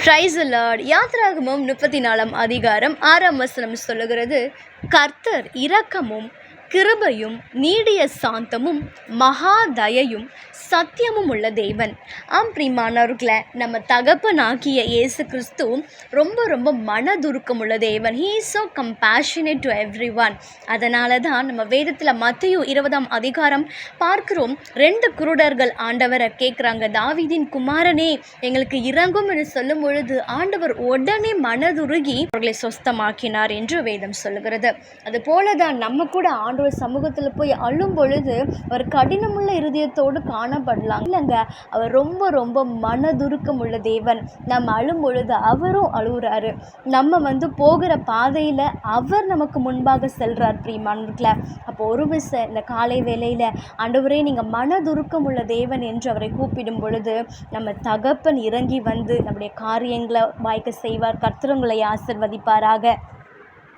Praise the Lord. யாத்திராகமம் 34 அதிகாரம் 6 சொல்லுகிறது, கர்த்தர் இரக்கமும் கிருபையும் நீடிய சாந்தமும் மகா தயையும் சத்தியமும் உள்ள தேவன். பிரியமானவர்களே, நம்ம தகப்பனாகிய இயேசு கிறிஸ்து ரொம்ப ரொம்ப மனதுருக்கம் உள்ள தேவன். He is so compassionate to every one. அதனால தான் நம்ம வேதத்தில் மத்தேயு 20 அதிகாரம் பார்க்கிறோம். 2 குருடர்கள் ஆண்டவரை கேட்குறாங்க, தாவீதின் குமாரனே எங்களுக்கு இறங்கும் என்று சொல்லும் பொழுது ஆண்டவர் உடனே மனதுருகி அவர்களை சொஸ்தமாக்கினார் என்று வேதம் சொல்லுகிறது. அது போல தான் நம்ம கூட ஆண்டவர் சமூகத்தில் போய் அழும் பொழுது அவர் கடினமுள்ள இருதயத்தோடு காணப்படலாம் இல்லைங்க. அவர் ரொம்ப ரொம்ப மனதுருக்கம் உள்ள தேவன். நம்ம அழும் பொழுது அவரும் அழுகுறாரு. நம்ம போகிற பாதையில் அவர் நமக்கு முன்பாக செல்றார். பிரியமானவர்களே, அப்போ ஒரு விஷயம் இந்த காலை வேளையில் ஆண்டவரே நீங்கள் மனதுருக்கம் உள்ள தேவன் என்று அவரை கூப்பிடும் பொழுது நம்ம தகப்பன் இறங்கி வந்து நம்முடைய காரியங்களை வாய்க்க செய்வார். கர்த்தர் உங்களை ஆசீர்வதிப்பாராக.